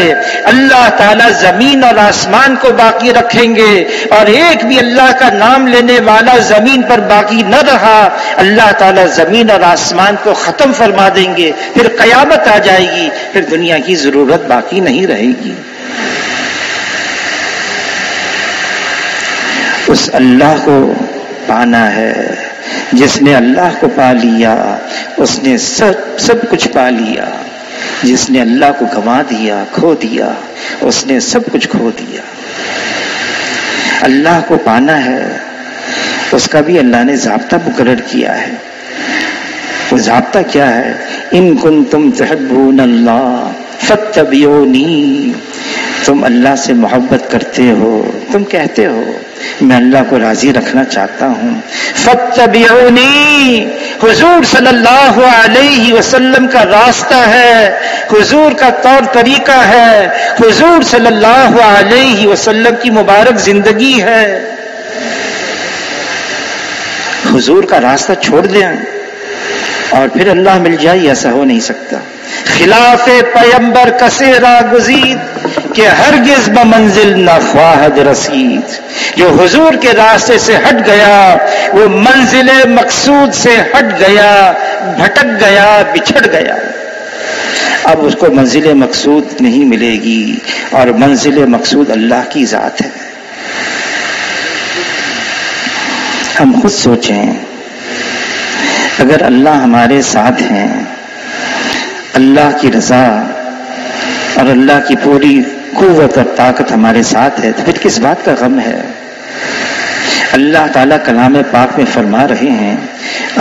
اللہ تعالیٰ زمین اور آسمان کو باقی رکھیں گے، اور ایک بھی اللہ کا نام لینے والا زمین پر باقی نہ رہا، اللہ تعالیٰ زمین اور آسمان کو ختم فرما دیں گے. پھر قیامت آ جائے گی، پھر دنیا کی ضرورت باقی نہیں رہے گی. اس اللہ کو پانا ہے. جس نے اللہ کو پا لیا اس نے سب کچھ پا لیا. جس نے اللہ کو گنوا دیا، کھو دیا، اس نے سب کچھ کھو دیا. اللہ کو پانا ہے، اس کا بھی اللہ نے ضابطہ مقرر کیا ہے. وہ ضابطہ کیا ہے؟ ان کنتم تحبون اللہ فاتبعونی. تم اللہ سے محبت کرتے ہو، تم کہتے ہو میں اللہ کو راضی رکھنا چاہتا ہوں، فاتبعونی حضور صلی اللہ علیہ وسلم کا راستہ ہے، حضور کا طور طریقہ ہے، حضور صلی اللہ علیہ وسلم کی مبارک زندگی ہے. حضور کا راستہ چھوڑ دیں اور پھر اللہ مل جائے، ایسا ہو نہیں سکتا. خلاف پیمبر کسے راہ گزید کہ ہرگز بمنزل نہ خواہد رسید. جو حضور کے راستے سے ہٹ گیا وہ منزل مقصود سے ہٹ گیا، بھٹک گیا، بچھڑ گیا. اب اس کو منزل مقصود نہیں ملے گی، اور منزل مقصود اللہ کی ذات ہے. ہم خود سوچیں، اگر اللہ ہمارے ساتھ ہیں، اللہ کی رضا اور اللہ کی پوری قوت اور طاقت ہمارے ساتھ ہے، تو پھر کس بات کا غم ہے؟ اللہ تعالیٰ کلام پاک میں فرما رہے ہیں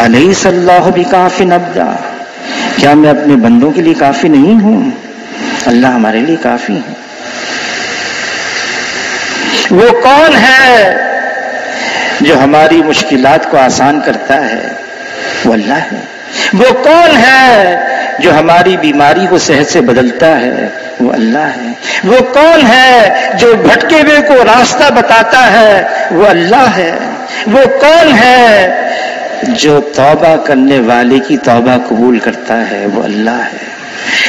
الیس اللہ بکاف عبدا. کیا میں اپنے بندوں کے لیے کافی نہیں ہوں؟ اللہ ہمارے لیے کافی ہے. وہ کون ہے جو ہماری مشکلات کو آسان کرتا ہے؟ وہ اللہ ہے. وہ کون ہے جو ہماری بیماری کو صحت سے بدلتا ہے؟ وہ اللہ ہے. وہ کون ہے جو بھٹکے ہوئے کو راستہ بتاتا ہے؟ وہ اللہ ہے. وہ کون ہے جو توبہ کرنے والے کی توبہ قبول کرتا ہے؟ وہ اللہ ہے.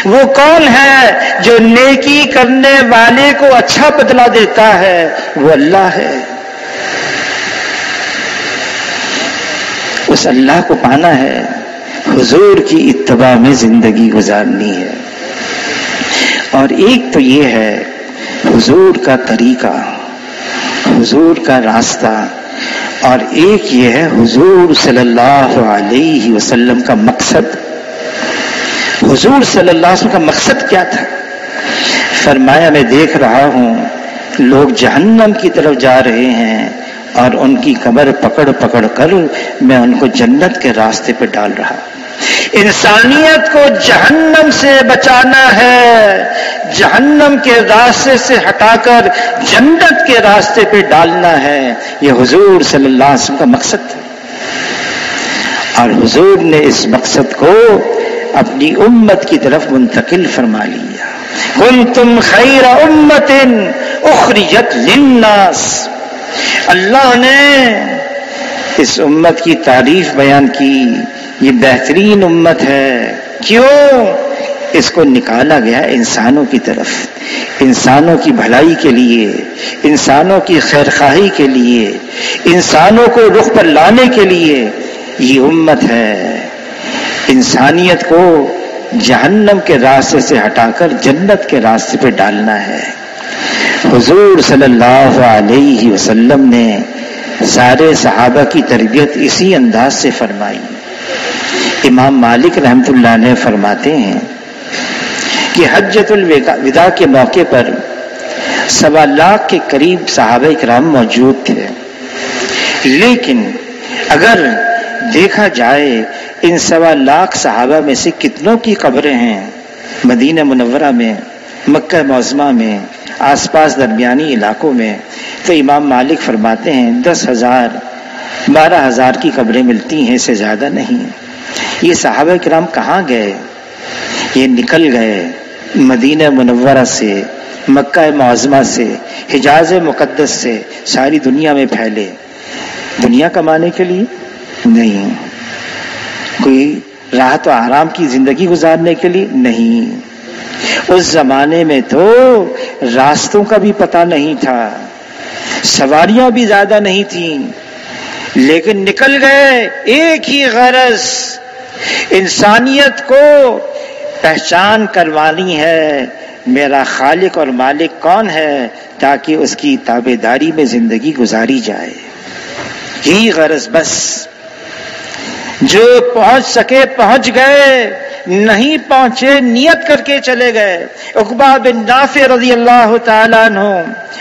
وہ کون ہے جو نیکی کرنے والے کو اچھا بدلہ دیتا ہے؟ وہ اللہ ہے۔ اس اللہ کو پانا ہے، حضور کی اتباع میں زندگی گزارنی ہے۔ اور ایک تو یہ ہے حضور کا طریقہ، حضور کا راستہ، اور ایک یہ ہے حضور صلی اللہ علیہ وسلم کا مقصد۔ حضور صلی اللہ علیہ وسلم کا مقصد کیا تھا؟ فرمایا میں دیکھ رہا ہوں لوگ جہنم کی طرف جا رہے ہیں اور ان کی کمر پکڑ پکڑ کر میں ان کو جنت کے راستے پہ ڈال رہا۔ انسانیت کو جہنم سے بچانا ہے، جہنم کے راستے سے ہٹا کر جنت کے راستے پہ ڈالنا ہے، یہ حضور صلی اللہ علیہ وسلم کا مقصد تھا۔ اور حضور نے اس مقصد کو اپنی امت کی طرف منتقل فرما لیا۔ کنتم خیر امت اخرجت للناس۔ اللہ نے اس امت کی تعریف بیان کی، یہ بہترین امت ہے۔ کیوں؟ اس کو نکالا گیا انسانوں کی طرف، انسانوں کی بھلائی کے لیے، انسانوں کی خیرخواہی کے لیے، انسانوں کو رخ پر لانے کے لیے یہ امت ہے۔ انسانیت کو جہنم کے راستے سے ہٹا کر جنت کے راستے پہ ڈالنا ہے۔ حضور صلی اللہ علیہ وسلم نے سارے صحابہ کی تربیت اسی انداز سے فرمائی۔ امام مالک رحمۃ اللہ علیہ فرماتے ہیں کہ حجۃ الوداع کے موقع پر 1.25 لاکھ کے قریب صحابہ کرام موجود تھے، لیکن اگر دیکھا جائے ان 1.25 لاکھ صحابہ میں سے کتنوں کی قبریں ہیں مدینہ منورہ میں، مکہ معظمہ میں، آس پاس درمیانی علاقوں میں، تو امام مالک فرماتے ہیں 10,000 12,000 کی قبریں ملتی ہیں، اس سے زیادہ نہیں۔ یہ صحابہ کرام کہاں گئے؟ یہ نکل گئے مدینہ منورہ سے، مکہ معظمہ سے، حجاز مقدس سے، ساری دنیا میں پھیلے۔ دنیا کمانے کے لیے نہیں، کوئی راحت و آرام کی زندگی گزارنے کے لیے نہیں۔ اس زمانے میں تو راستوں کا بھی پتہ نہیں تھا، سواریاں بھی زیادہ نہیں تھیں، لیکن نکل گئے ایک ہی غرض، انسانیت کو پہچان کروانی ہے میرا خالق اور مالک کون ہے، تاکہ اس کی تابعداری میں زندگی گزاری جائے۔ یہی غرض بس۔ جو پہنچ سکے پہنچ گئے، نہیں پہنچے نیت کر کے چلے گئے۔ عقبہ بن نافع رضی اللہ تعالیٰ عنہ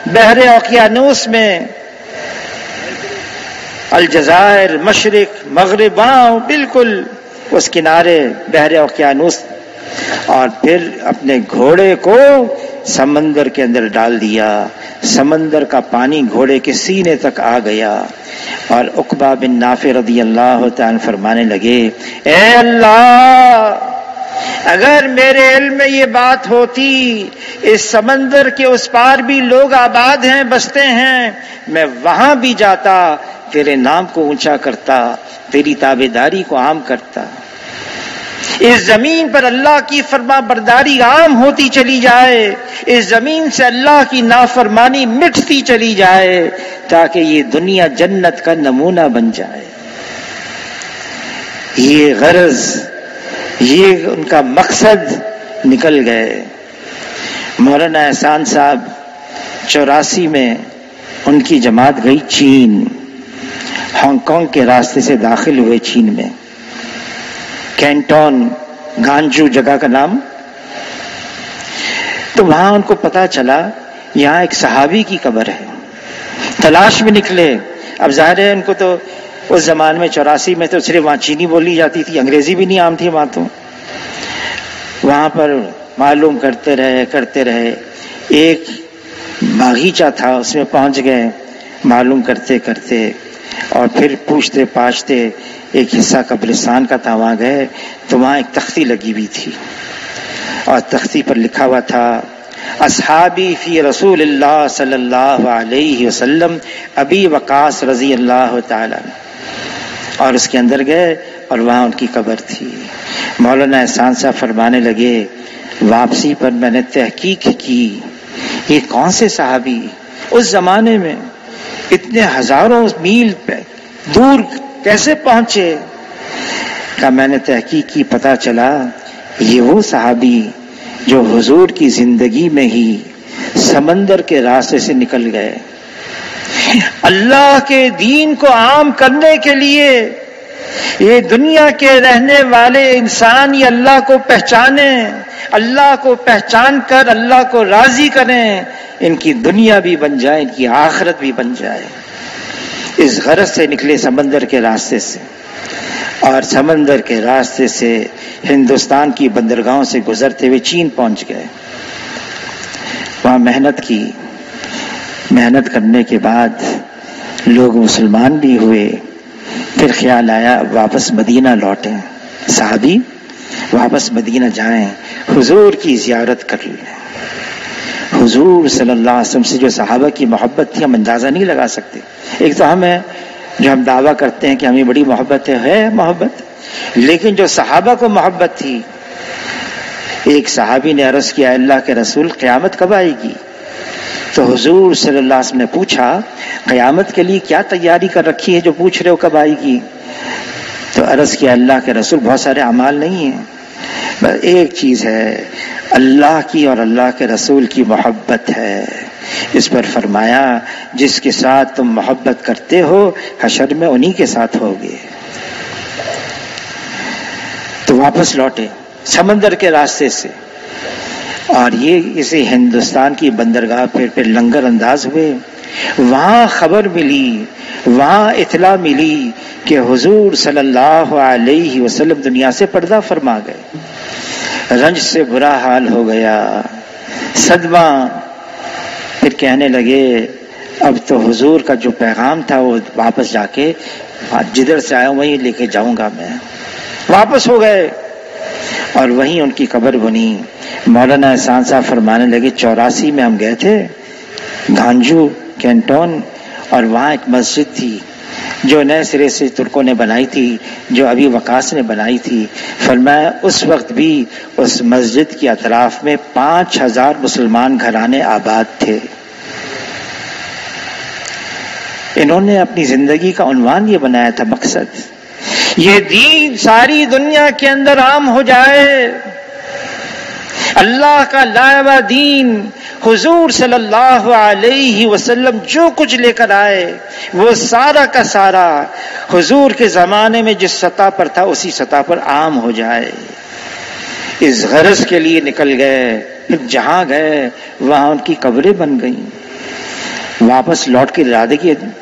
بحر اوقیانوس میں، الجزائر، مشرق مغرب، وہاں بالکل اس کنارے بحر اوقیانوس، اور پھر اپنے گھوڑے کو سمندر کے اندر ڈال دیا، سمندر کا پانی گھوڑے کے سینے تک آ گیا، اور عقبہ بن نافع رضی اللہ تعالیٰ فرمانے لگے، اے اللہ، اگر میرے علم میں یہ بات ہوتی اس سمندر کے اس پار بھی لوگ آباد ہیں، بستے ہیں، میں وہاں بھی جاتا، تیرے نام کو اونچا کرتا، تیری تابعداری کو عام کرتا۔ اس زمین پر اللہ کی فرما برداری عام ہوتی چلی جائے، اس زمین سے اللہ کی نافرمانی مٹتی چلی جائے، تاکہ یہ دنیا جنت کا نمونہ بن جائے۔ یہ غرض، یہ ان کا مقصد نکل گئے۔ مولانا احسان صاحب 84 میں ان کی جماعت گئی چین، ہانگ کانگ کے راستے سے داخل ہوئے چین میں، کینٹون گانجو جگہ کا نام۔ تو وہاں ان کو پتا چلا یہاں ایک صحابی کی قبر ہے، تلاش میں نکلے۔ اب ظاہر ہے ان کو تو اس زمانے میں 84 میں تو صرف وہاں چینی بولی جاتی تھی، انگریزی بھی نہیں عام تھی وہاں، تو وہاں پر معلوم کرتے رہے، ایک باغیچہ تھا اس میں پہنچ گئے، معلوم کرتے کرتے، اور پھر پوچھتے پاچھتے ایک حصہ قبرستان کا تھا، وہاں گئے تو وہاں ایک تختی لگی ہوئی تھی، اور تختی پر لکھا ہوا تھا، اصحابی فی رسول اللہ صلی اللہ علیہ وسلم ابی وقاص رضی اللہ تعالی عنہ۔ اور اس کے اندر گئے اور وہاں ان کی قبر تھی۔ مولانا احسان صاحب فرمانے لگے واپسی پر میں نے تحقیق کی یہ کون سے صحابی اس زمانے میں اتنے ہزاروں میل پہ دور کیسے پہنچے؟ کہ میں نے تحقیق کی، پتہ چلا یہ وہ صحابی جو حضور کی زندگی میں ہی سمندر کے راستے سے نکل گئے، اللہ کے دین کو عام کرنے کے لیے یہ دنیا کے رہنے والے انسان یہ اللہ کو پہچانیں، اللہ کو پہچان کر اللہ کو راضی کریں، ان کی دنیا بھی بن جائے، ان کی آخرت بھی بن جائے۔ اس غرض سے نکلے سمندر کے راستے سے، اور سمندر کے راستے سے ہندوستان کی بندرگاہوں سے گزرتے ہوئے چین پہنچ گئے۔ وہاں محنت کی، محنت کرنے کے بعد لوگ مسلمان بھی ہوئے۔ پھر خیال آیا واپس مدینہ لوٹیں، صحابی واپس مدینہ جائیں، حضور کی زیارت کر لیں۔ حضور صلی اللہ علیہ وسلم سے جو صحابہ کی محبت تھی ہم اندازہ نہیں لگا سکتے۔ ایک تو ہم ہیں جو ہم دعویٰ کرتے ہیں کہ ہمیں بڑی محبت ہے محبت، لیکن جو صحابہ کو محبت تھی، ایک صحابی نے عرض کیا اللہ کے رسول قیامت کب آئے گی؟ تو حضور صلی اللہ علیہ وسلم نے پوچھا قیامت کے لیے کیا تیاری کر رکھی ہے جو پوچھ رہے ہو کب آئے گی؟ تو عرض کیا اللہ کے رسول بہت سارے اعمال نہیں ہیں، بس ایک چیز ہے، اللہ کی اور اللہ کے رسول کی محبت ہے۔ اس پر فرمایا جس کے ساتھ تم محبت کرتے ہو حشر میں انہی کے ساتھ ہوگے۔ تو واپس لوٹے سمندر کے راستے سے، اور یہ اسے ہندوستان کی بندرگاہ پھر لنگر انداز ہوئے۔ وہاں خبر ملی، وہاں اطلاع ملی کہ حضور صلی اللہ علیہ وسلم دنیا سے پردہ فرما گئے۔ رنج سے برا حال ہو گیا، صدمہ۔ پھر کہنے لگے اب تو حضور کا جو پیغام تھا وہ واپس جا کے جدھر سے آیا وہیں لے کے جاؤں گا میں۔ واپس ہو گئے اور وہیں ان کی قبر بنی۔ مولانا احسان صاحب فرمانے لگے 84 میں ہم گئے تھے گھانجو کینٹون، اور وہاں ایک مسجد تھی جو نئے سرے سے ترکوں نے بنائی تھی، جو ابھی وقاص نے بنائی تھی۔ فرمایا اس وقت بھی اس مسجد کے اطراف میں 5000 مسلمان گھرانے آباد تھے۔ انہوں نے اپنی زندگی کا عنوان یہ بنایا تھا، مقصد یہ دین ساری دنیا کے اندر عام ہو جائے، اللہ کا لایا ہوا دین، حضور صلی اللہ علیہ وسلم جو کچھ لے کر آئے وہ سارا کا سارا حضور کے زمانے میں جس سطح پر تھا اسی سطح پر عام ہو جائے۔ اس غرض کے لیے نکل گئے۔ پھر جہاں گئے وہاں ان کی قبریں بن گئیں۔ واپس لوٹ کے ارادے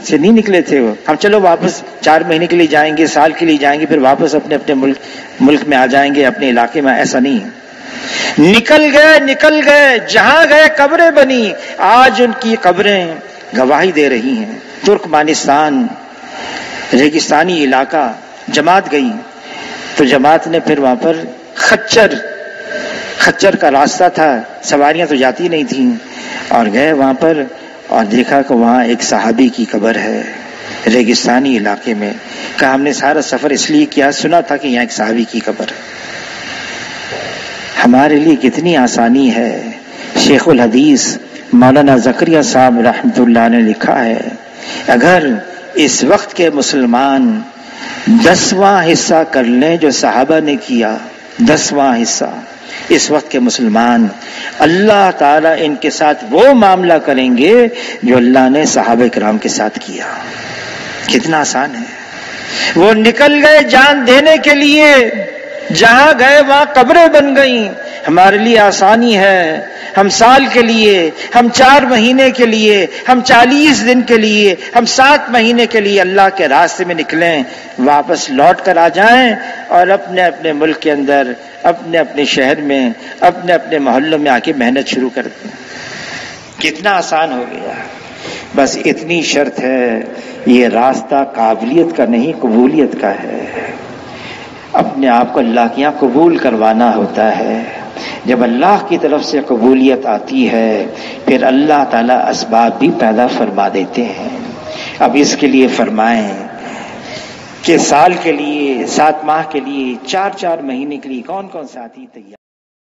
سے نہیں نکلے تھے وہ، ہم چلو واپس 4 مہینے کے لیے جائیں گے، سال کے لیے جائیں گے، پھر واپس اپنے اپنے ملک میں آ جائیں گے، اپنے علاقے میں، ایسا نہیں۔ نکل گئے جہاں گئے قبریں بنی۔ آج ان کی قبریں گواہی دے رہی ہیں۔ ترکمانستان ریگستانی علاقہ، جماعت گئی تو جماعت نے پھر وہاں پر خچر کا راستہ تھا، سواریاں تو جاتی نہیں تھیں، اور گئے وہاں پر اور دیکھا کہ وہاں ایک صحابی کی قبر ہے ریگستانی علاقے میں۔ کہا ہم نے سارا سفر اس لیے کیا، سنا تھا کہ یہاں ایک صحابی کی قبر ہے۔ ہمارے لیے کتنی آسانی ہے۔ شیخ الحدیث مولانا زکریا صاحب رحمۃ اللہ نے لکھا ہے اگر اس وقت کے مسلمان 10واں حصہ کر لیں جو صحابہ نے کیا، 10واں حصہ، اس وقت کے مسلمان، اللہ تعالیٰ ان کے ساتھ وہ معاملہ کریں گے جو اللہ نے صحابہ کرام کے ساتھ کیا۔ کتنا آسان ہے۔ وہ نکل گئے جان دینے کے لیے، جہاں گئے وہاں قبریں بن گئیں۔ ہمارے لیے آسانی ہے، ہم سال کے لیے، ہم 4 مہینے کے لیے، ہم 40 دن کے لیے، ہم 7 مہینے کے لیے اللہ کے راستے میں نکلیں، واپس لوٹ کر آ جائیں اور اپنے اپنے ملک کے اندر، اپنے اپنے شہر میں، اپنے اپنے محلوں میں آ کے محنت شروع کر دیں۔ کتنا آسان ہو گیا۔ بس اتنی شرط ہے، یہ راستہ قابلیت کا نہیں قبولیت کا ہے۔ اپنے آپ کو اللہ کے یہاں قبول کروانا ہوتا ہے۔ جب اللہ کی طرف سے قبولیت آتی ہے پھر اللہ تعالیٰ اسباب بھی پیدا فرما دیتے ہیں۔ اب اس کے لیے فرمائیں کہ سال کے لیے 7 ماہ کے لیے 4 مہینے کے لیے کون کون ساتھی تیار